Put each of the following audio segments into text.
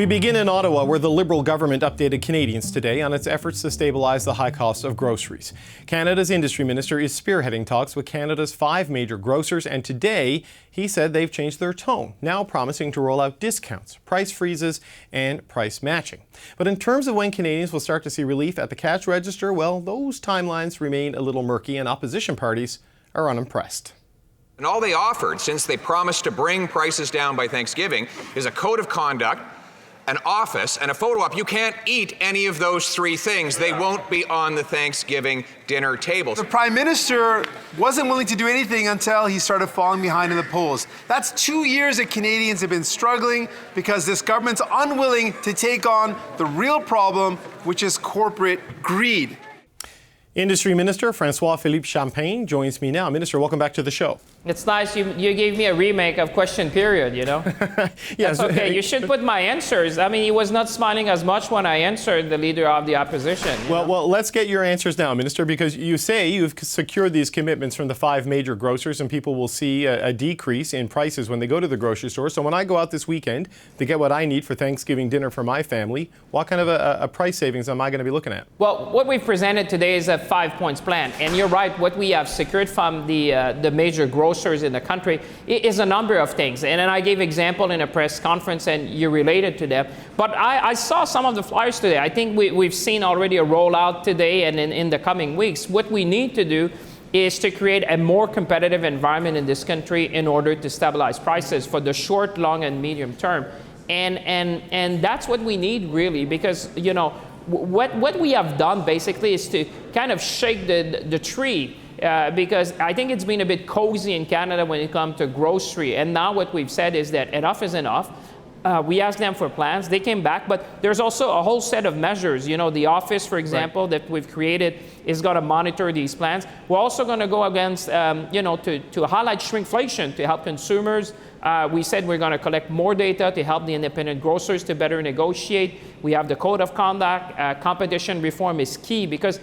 We begin in Ottawa, where the Liberal government updated Canadians today on its efforts to stabilize the high cost of groceries. Canada's industry minister is spearheading talks with Canada's 5 major grocers, and today he said they've changed their tone, now promising to roll out discounts, price freezes, and price matching. But in terms of when Canadians will start to see relief at the cash register, well, those timelines remain a little murky, and opposition parties are unimpressed. And all they offered, since they promised to bring prices down by Thanksgiving, is a code of conduct, an office, and a photo op. You can't eat any of those 3 things. They won't be on the Thanksgiving dinner table. The Prime Minister wasn't willing to do anything until he started falling behind in the polls. That's 2 years that Canadians have been struggling because this government's unwilling to take on the real problem, which is corporate greed. Industry Minister François-Philippe Champagne joins me now. Minister, welcome back to the show. It's nice you gave me a remake of Question Period, you know? Yes. That's okay. You should put my answers. I mean, he was not smiling as much when I answered the leader of the opposition. Well, let's get your answers now, Minister, because you say you've secured these commitments from the 5 major grocers and people will see a decrease in prices when they go to the grocery store. So when I go out this weekend to get what I need for Thanksgiving dinner for my family, what kind of a price savings am I going to be looking at? Well, what we've presented today is a 5-point plan. And you're right, what we have secured from the major grocers in the country is a number of things. And then I gave example in a press conference and you related to them. But I saw some of the flyers today. I think we've seen already a rollout today and in the coming weeks. What we need to do is to create a more competitive environment in this country in order to stabilize prices for the short, long, and medium term. And that's what we need really, because, you know, what we have done basically is to kind of shake the tree. Because I think it's been a bit cozy in Canada when it comes to grocery. And now what we've said is that enough is enough. We asked them for plans. They came back, but there's also a whole set of measures. You know, the office, for example, that we've created is going to monitor these plans. We're also going to go against, to highlight shrinkflation to help consumers. We said we're going to collect more data to help the independent grocers to better negotiate. We have the code of conduct. Competition reform is key because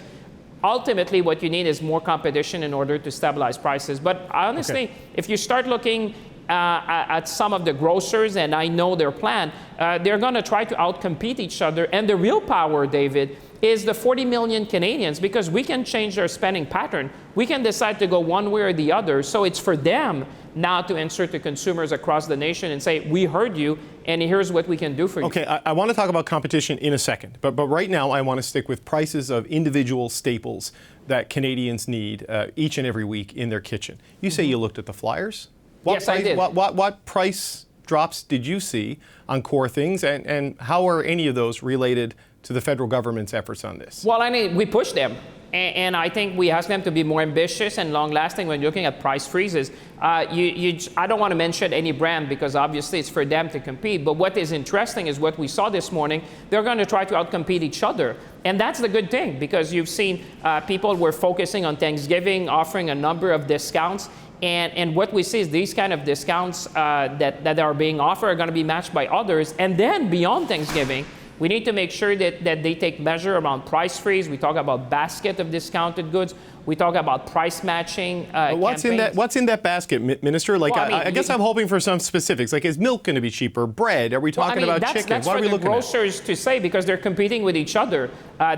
ultimately, what you need is more competition in order to stabilize prices. But honestly, if you start looking at some of the grocers, and I know their plan, they're going to try to outcompete each other. And the real power, David, is the 40 million Canadians, because we can change their spending pattern. We can decide to go one way or the other. So it's for them now to answer to consumers across the nation and say, we heard you, and here's what we can do for you. Okay, I want to talk about competition in a second, but right now I want to stick with prices of individual staples that Canadians need each and every week in their kitchen. You say you looked at the flyers? Yes, I did. What price drops did you see on core things, and how are any of those related to the federal government's efforts on this? Well, I mean, we push them. And I think we ask them to be more ambitious and long-lasting when looking at price freezes. I don't want to mention any brand because obviously it's for them to compete. But what is interesting is what we saw this morning. They're going to try to outcompete each other. And that's the good thing, because you've seen people were focusing on Thanksgiving, offering a number of discounts. And what we see is these kind of discounts that are being offered are going to be matched by others. And then beyond Thanksgiving, we need to make sure that they take measure around price freeze. We talk about basket of discounted goods. We talk about price matching What's in that basket, Minister? Like, well, I guess I'm hoping for some specifics. Like, is milk going to be cheaper? Bread? Are we talking about chicken? That's what are we looking at? That's for the grocers to say, because they're competing with each other.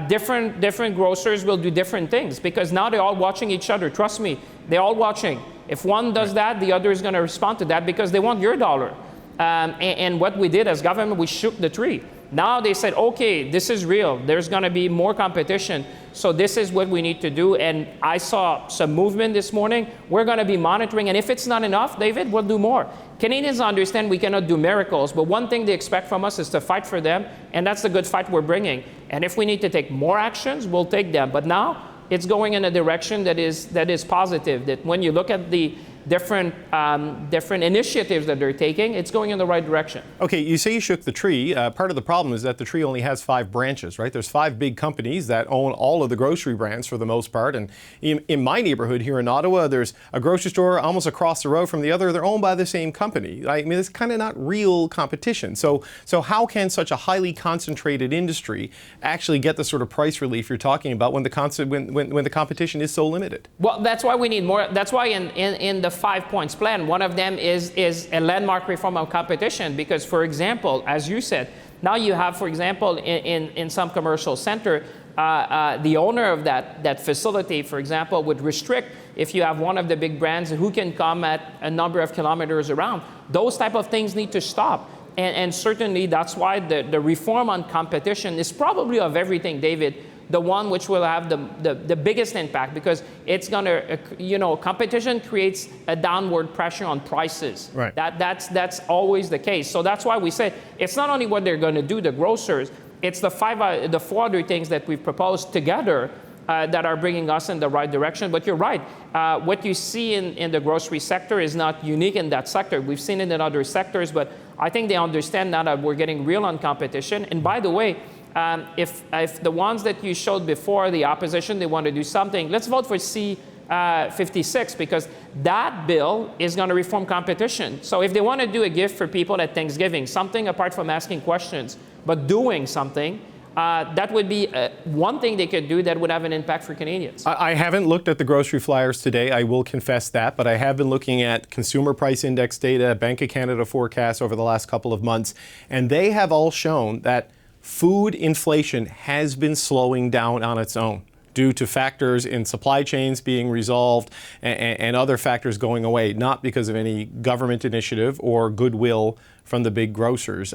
Different grocers will do different things because now they're all watching each other. Trust me, they're all watching. If one does that, the other is going to respond to that because they want your dollar. And what we did as government, we shook the tree. Now they said, okay, this is real. There's going to be more competition. So this is what we need to do. And I saw some movement this morning. We're going to be monitoring. And if it's not enough, David, we'll do more. Canadians understand we cannot do miracles. But one thing they expect from us is to fight for them. And that's the good fight we're bringing. And if we need to take more actions, we'll take them. But now it's going in a direction that is positive. That when you look at the different initiatives that they're taking, it's going in the right direction. Okay, you say you shook the tree. Part of the problem is that the tree only has 5 branches, right? There's 5 big companies that own all of the grocery brands for the most part. And in my neighborhood here in Ottawa, there's a grocery store almost across the road from the other. They're owned by the same company. I mean, it's kind of not real competition. So how can such a highly concentrated industry actually get the sort of price relief you're talking about when the competition is so limited? Well, that's why we need more. That's why in the 5 points plan, one of them is a landmark reform of competition, because, for example, as you said, Now you have, for example, in some commercial center, the owner of that facility, for example, would restrict if you have one of the big brands who can come at a number of kilometers around. Those type of things need to stop. And certainly that's why the reform on competition is probably of everything, David, the one which will have the biggest impact, because it's going to, competition creates a downward pressure on prices. Right. That's always the case. So that's why we say it's not only what they're going to do, the grocers, it's the four other things that we've proposed together that are bringing us in the right direction. But you're right. What you see in the grocery sector is not unique in that sector. We've seen it in other sectors, but I think they understand now that we're getting real on competition. And by the way, if the ones that you showed before, the opposition, they want to do something, let's vote for C-56, because that bill is going to reform competition. So if they want to do a gift for people at Thanksgiving, something apart from asking questions, but doing something, that would be one thing they could do that would have an impact for Canadians. I haven't looked at the grocery flyers today, I will confess that, but I have been looking at Consumer Price Index data, Bank of Canada forecasts over the last couple of months, and they have all shown that food inflation has been slowing down on its own due to factors in supply chains being resolved and other factors going away, not because of any government initiative or goodwill from the big grocers.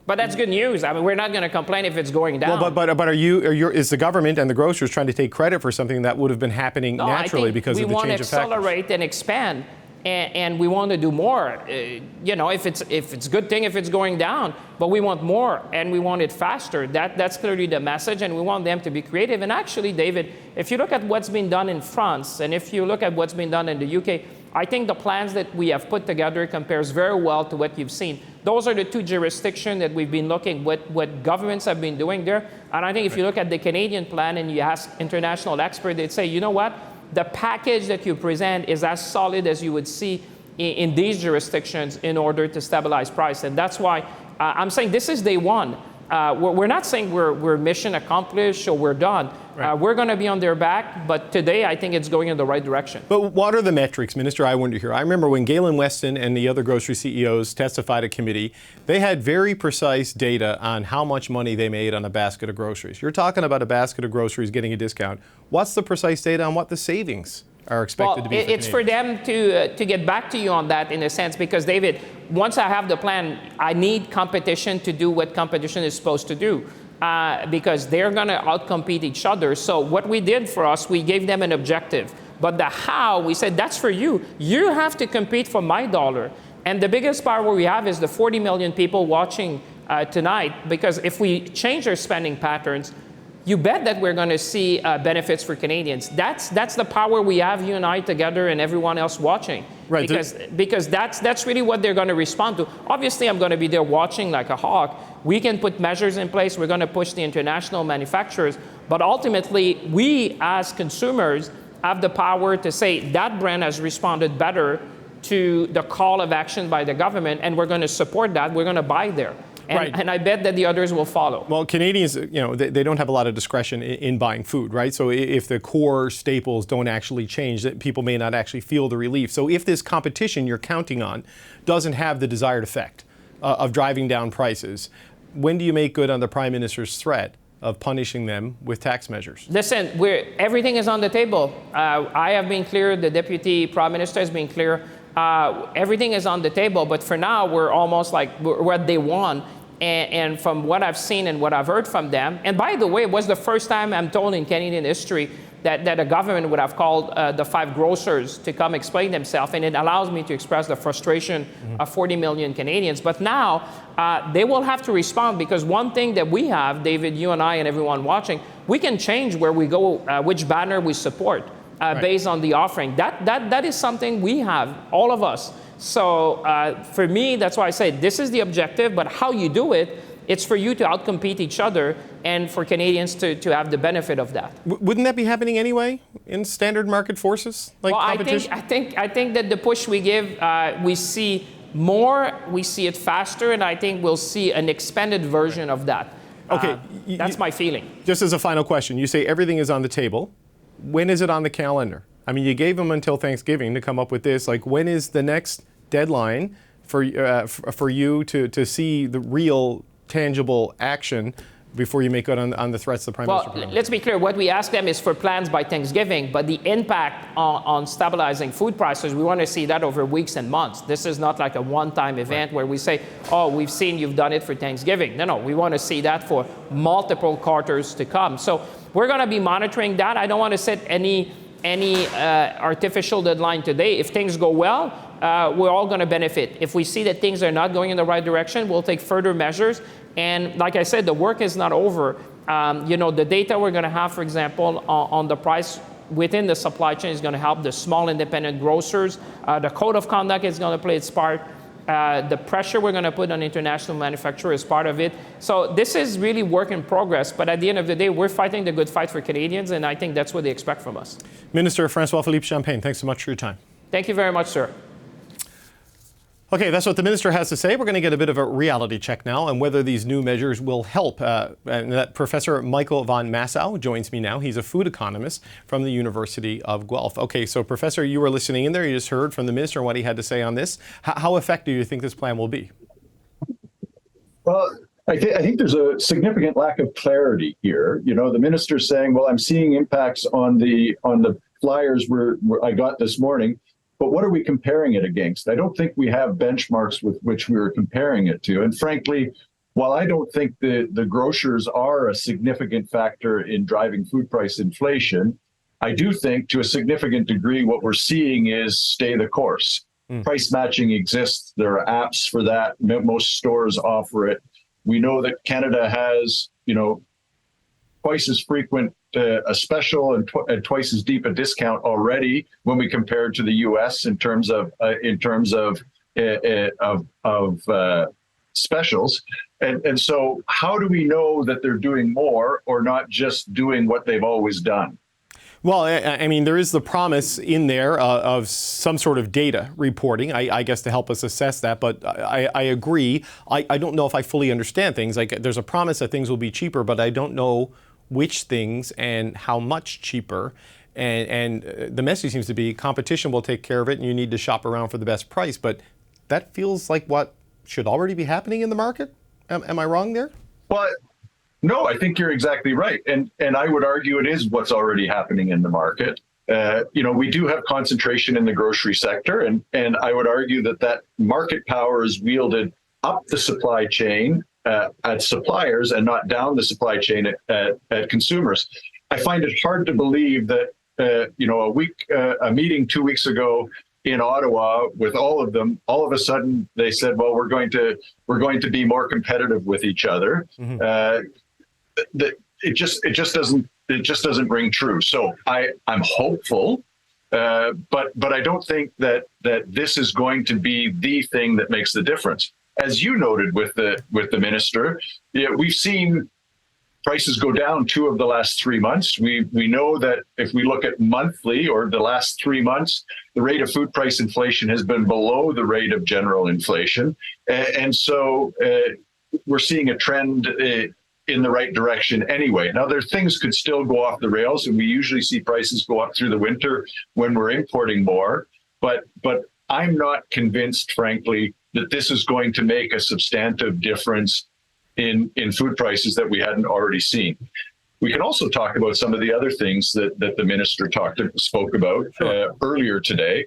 But that's good news. We're not going to complain if it's going down. Well, but is the government and the grocers trying to take credit for something that would have been happening naturally because of the change of factors? We want to accelerate and expand, and we want to do more. If it's a good thing if it's going down, but we want more and we want it faster. That's clearly the message, and we want them to be creative. And actually, David, if you look at what's been done in France and if you look at what's been done in the UK, I think the plans that we have put together compares very well to what you've seen. Those are the two jurisdictions that we've been looking what governments have been doing there. And I think if you look at the Canadian plan and you ask international experts, they'd say, you know what? The package that you present is as solid as you would see in these jurisdictions in order to stabilize price. And that's why I'm saying this is day one. We're not saying we're mission accomplished or we're done. Right. We're going to be on their back, but today I think it's going in the right direction. But what are the metrics, Minister? I wonder here. I remember when Galen Weston and the other grocery CEOs testified at committee, they had very precise data on how much money they made on a basket of groceries. You're talking about a basket of groceries getting a discount. What's the precise data on what the savings are expected to be? It's for them to get back to you on that in a sense, because David, once I have the plan, I need competition to do what competition is supposed to do. Because they're going to outcompete each other. So what we did for us, we gave them an objective. But the how, we said, that's for you. You have to compete for my dollar. And the biggest power we have is the 40 million people watching tonight, because if we change our spending patterns, you bet that we're going to see benefits for Canadians. That's the power we have, you and I together and everyone else watching. Right. Because that's really what they're going to respond to. Obviously, I'm going to be there watching like a hawk. We can put measures in place. We're going to push the international manufacturers. But ultimately, we as consumers have the power to say that brand has responded better to the call of action by the government, and we're going to support that. We're going to buy there. And I bet that the others will follow. Well, Canadians, they don't have a lot of discretion in buying food, right? So if the core staples don't actually change, that people may not actually feel the relief. So if this competition you're counting on doesn't have the desired effect of driving down prices, when do you make good on the Prime Minister's threat of punishing them with tax measures? Listen, everything is on the table. I have been clear. The Deputy Prime Minister has been clear. Everything is on the table. But for now, we're almost like what they want. And from what I've seen and what I've heard from them, and by the way, it was the first time I'm told in Canadian history that a government would have called the 5 grocers to come explain themselves, and it allows me to express the frustration of 40 million Canadians. But now they will have to respond, because one thing that we have, David, you and I and everyone watching, we can change where we go, which banner we support based on the offering. That is something we have, all of us. So for me, that's why I say this is the objective, but how you do it, it's for you to outcompete each other and for Canadians to have the benefit of that. Wouldn't that be happening anyway in standard market forces like competition? I think that the push we give, we see more, we see it faster, and I think we'll see an expanded version of that. Okay, that's my feeling. Just as a final question, you say everything is on the table. When is it on the calendar? I mean, you gave them until Thanksgiving to come up with this. Like, when is the next deadline for you to see the real tangible action before you make good on the threats the Prime Minister put on. Let's be clear. What we ask them is for plans by Thanksgiving, but the impact on stabilizing food prices, we want to see that over weeks and months. This is not like a one-time event where we say, oh, we've seen you've done it for Thanksgiving. No, we want to see that for multiple quarters to come. So we're going to be monitoring that. I don't want to set any artificial deadline today. If things go well, we're all going to benefit. If we see that things are not going in the right direction, we'll take further measures. And like I said, the work is not over. The data we're going to have, for example, on the price within the supply chain is going to help the small independent grocers. The code of conduct is going to play its part. The pressure we're going to put on international manufacturers is part of it. So this is really work in progress. But at the end of the day, we're fighting the good fight for Canadians, and I think that's what they expect from us. Minister François-Philippe Champagne, thanks so much for your time. Thank you very much, sir. Okay, that's what the minister has to say. We're going to get a bit of a reality check now on whether these new measures will help. And that Professor Michael von Massow joins me now. He's a food economist from the University of Guelph. Okay, so Professor, you were listening in there. You just heard from the minister what he had to say on this. How effective do you think this plan will be? Well, I think there's a significant lack of clarity here. The minister's saying, well, I'm seeing impacts on the flyers where I got this morning. But what are we comparing it against? I don't think we have benchmarks with which we were comparing it to. And frankly, while I don't think the grocers are a significant factor in driving food price inflation, I do think to a significant degree what we're seeing is stay the course. Price matching exists. There are apps for that. Most stores offer it. We know that Canada has, twice as frequent a special and twice as deep a discount already when we compare to the U.S. in terms of specials, and so how do we know that they're doing more or not just doing what they've always done? Well, I mean, there is the promise in there of some sort of data reporting, I guess, to help us assess that. But I agree. I don't know if I fully understand things. Like, there's a promise that things will be cheaper, but I don't know which things and how much cheaper. And the message seems to be competition will take care of it and you need to shop around for the best price. But that feels like what should already be happening in the market. Am I wrong there? Well, no, I think you're exactly right. And I would argue it is what's already happening in the market. We do have concentration in the grocery sector. And I would argue that market power is wielded up the supply chain at suppliers and not down the supply chain at consumers. I find it hard to believe that a meeting 2 weeks ago in Ottawa with all of them, all of a sudden they said, well, we're going to be more competitive with each other. Mm-hmm. It just doesn't ring true. So I'm hopeful, but I don't think that this is going to be the thing that makes the difference. As you noted with the minister, we've seen prices go down 2 of the last 3 months. We know that if we look at monthly or the last 3 months, the rate of food price inflation has been below the rate of general inflation. And so we're seeing a trend in the right direction anyway. Now, things could still go off the rails, and we usually see prices go up through the winter when we're importing more. But I'm not convinced, frankly, that this is going to make a substantive difference in food prices that we hadn't already seen. We can also talk about some of the other things that the minister spoke about earlier today.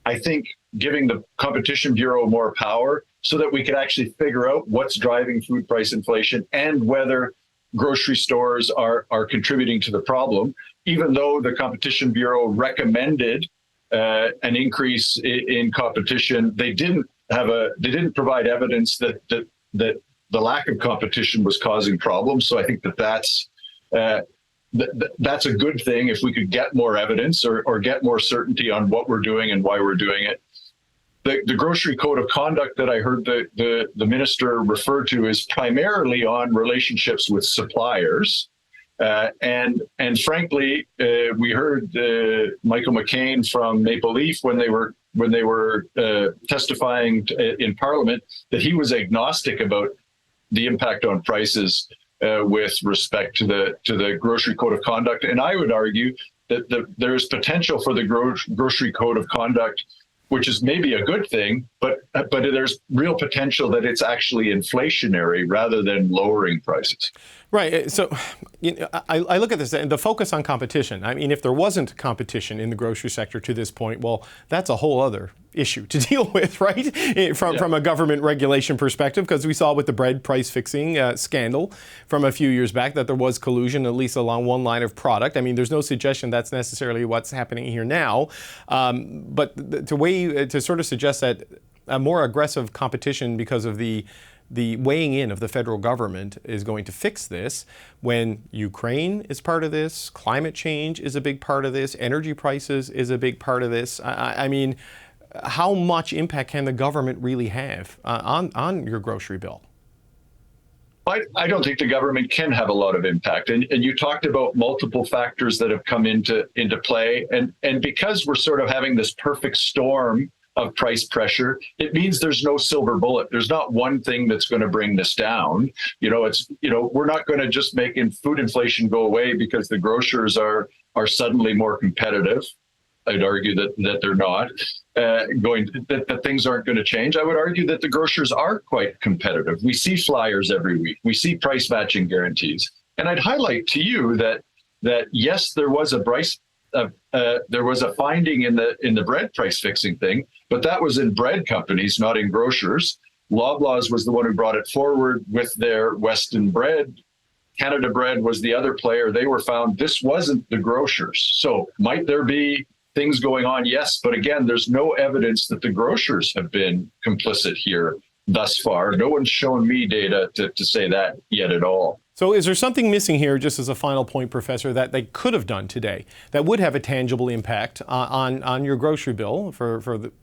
I think giving the Competition Bureau more power so that we can actually figure out what's driving food price inflation and whether grocery stores are contributing to the problem, even though the Competition Bureau recommended an increase in competition. They didn't provide evidence that the lack of competition was causing problems. So I think that's a good thing if we could get more evidence or get more certainty on what we're doing and why we're doing it. The grocery code of conduct that I heard the minister refer to is primarily on relationships with suppliers. And frankly, we heard Michael McCain from Maple Leaf when they were testifying in Parliament that he was agnostic about the impact on prices with respect to the grocery code of conduct. And I would argue that there's potential for the grocery code of conduct which is maybe a good thing, but there's real potential that it's actually inflationary rather than lowering prices. Right. So, I look at this and the focus on competition. I mean, if there wasn't competition in the grocery sector to this point, well, that's a whole other issue to deal with, right? From a government regulation perspective, because we saw with the bread price fixing scandal from a few years back that there was collusion, at least along one line of product. I mean, there's no suggestion that's necessarily what's happening here now. But to sort of suggest that a more aggressive competition because of the weighing in of the federal government is going to fix this when Ukraine is part of this, climate change is a big part of this, energy prices is a big part of this. I mean, how much impact can the government really have on your grocery bill? I don't think the government can have a lot of impact. And you talked about multiple factors that have come into play. And because we're sort of having this perfect storm of price pressure, it means there's no silver bullet. There's not one thing that's going to bring this down. We're not going to just make food inflation go away because the grocers are suddenly more competitive. I'd argue that they're not that things aren't going to change. I would argue that the grocers are quite competitive. We see flyers every week. We see price matching guarantees. And I'd highlight to you that yes, there was a finding in the bread price fixing thing, but that was in bread companies, not in grocers. Loblaws was the one who brought it forward with their Weston bread. Canada Bread was the other player. They were found. This wasn't the grocers. So might there be things going on? Yes. But again, there's no evidence that the grocers have been complicit here thus far. No one's shown me data to say that yet at all. So is there something missing here, just as a final point, Professor, that they could have done today that would have a tangible impact on your grocery bill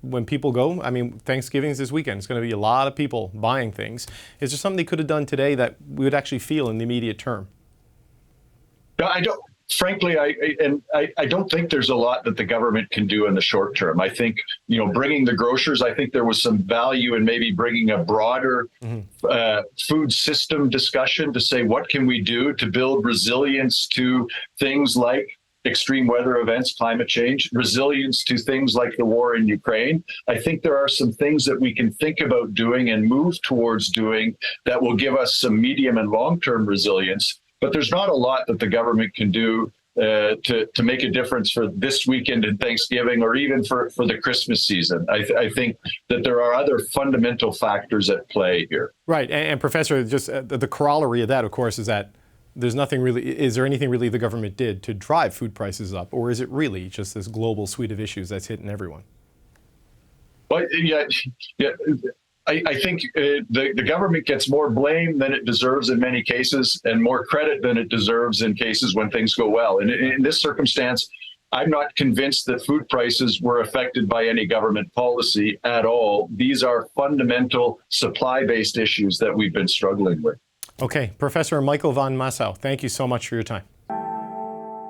when people go? I mean, Thanksgiving's this weekend. It's going to be a lot of people buying things. Is there something they could have done today that we would actually feel in the immediate term? No, I don't. Frankly, I don't think there's a lot that the government can do in the short term. I think, bringing the grocers, I think there was some value in maybe bringing a broader food system discussion to say, what can we do to build resilience to things like extreme weather events, climate change, resilience to things like the war in Ukraine. I think there are some things that we can think about doing and move towards doing that will give us some medium and long-term resilience. But there's not a lot that the government can do to make a difference for this weekend and Thanksgiving, or even for the Christmas season. I think that there are other fundamental factors at play here. Right. And Professor, just the corollary of that, of course, is that is there anything really the government did to drive food prices up? Or is it really just this global suite of issues that's hitting everyone? Well, yeah. I think the government gets more blame than it deserves in many cases, and more credit than it deserves in cases when things go well. And in this circumstance, I'm not convinced that food prices were affected by any government policy at all. These are fundamental supply-based issues that we've been struggling with. Okay, Professor Michael von Massow, thank you so much for your time.